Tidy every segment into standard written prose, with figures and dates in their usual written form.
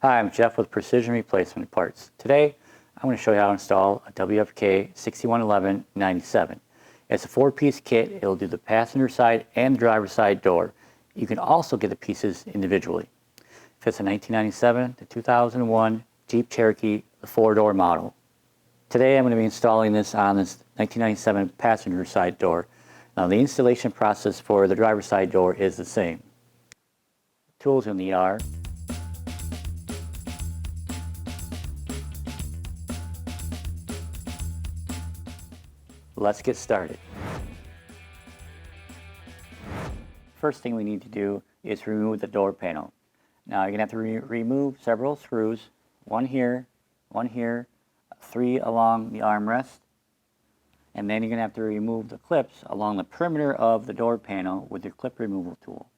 Hi, I'm Jeff with Precision Replacement Parts. Today, I'm going to show you how to install a WFK 6111-97. It's a 4-piece kit. It'll do the passenger side and the driver's side door. You can also get the pieces individually. Fits a 1997 to 2001 Jeep Cherokee, the 4-door model. Today, I'm going to be installing this on this 1997 passenger side door. Now, the installation process for the driver's side door is the same. Tools you'll need are let's get started. First thing we need to do is remove the door panel. Now you're going to have to remove several screws, one here, 3 along the armrest, and then you're going to have to remove the clips along the perimeter of the door panel with your clip removal tool.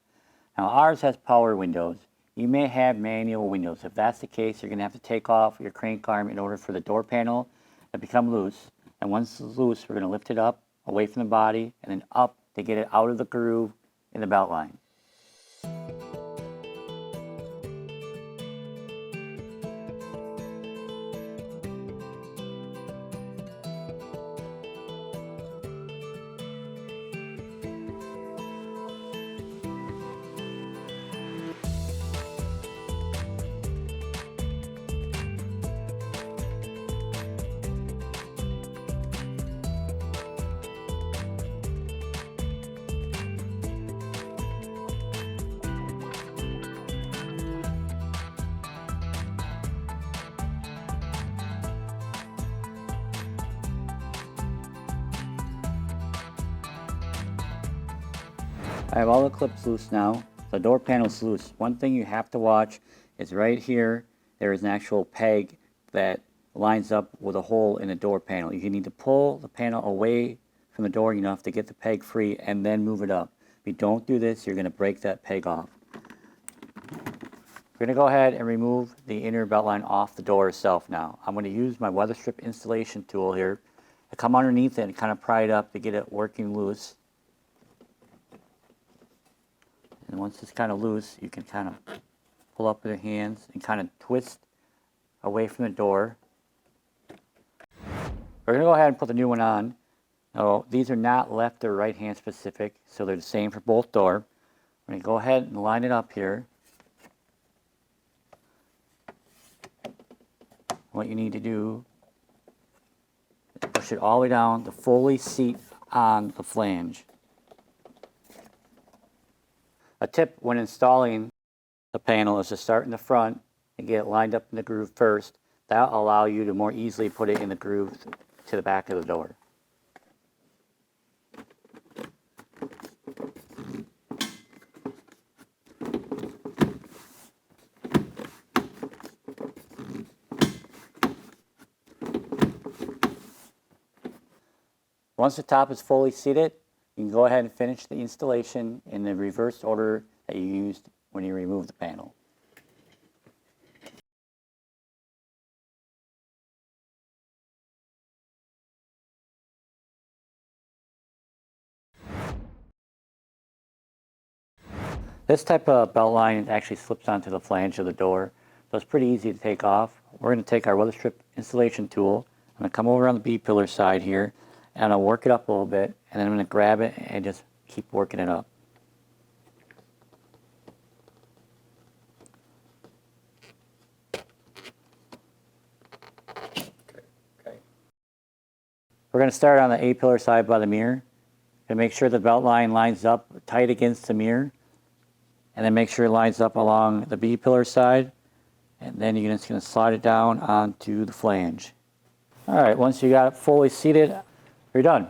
Now ours has power windows. You may have manual windows. If that's the case, you're going to have to take off your crank arm in order for the door panel to become loose. And once it's loose, we're going to lift it up away from the body and then up to get it out of the groove in the belt line. I have all the clips loose now. The door panel's loose. One thing you have to watch is right here, there is an actual peg that lines up with a hole in the door panel. You need to pull the panel away from the door enough to get the peg free and then move it up. If you don't do this, you're going to break that peg off. We're going to go ahead and remove the inner belt line off the door itself now. I'm going to use my weather strip installation tool here to come underneath it and kind of pry it up to get it working loose. And once it's kind of loose, you can kind of pull up with your hands and kind of twist away from the door. We're going to go ahead and put the new one on. Now, these are not left or right hand specific, so they're the same for both doors. We're going to go ahead and line it up here. What you need to do is push it all the way down to fully seat on the flange. A tip when installing the panel is to start in the front and get it lined up in the groove first. That will allow you to more easily put it in the groove to the back of the door. Once the top is fully seated, you can go ahead and finish the installation in the reverse order that you used when you removed the panel. This type of belt line actually slips onto the flange of the door, so it's pretty easy to take off. We're going to take our weather strip installation tool. I'm going to come over on the B-pillar side here, and I'll work it up a little bit, and then I'm going to grab it and just keep working it up. Okay. We're going to start on the A-pillar side by the mirror and make sure the belt line lines up tight against the mirror, and then make sure it lines up along the B-pillar side, and then you're just going to slide it down onto the flange. All right, once you got it fully seated, you're done.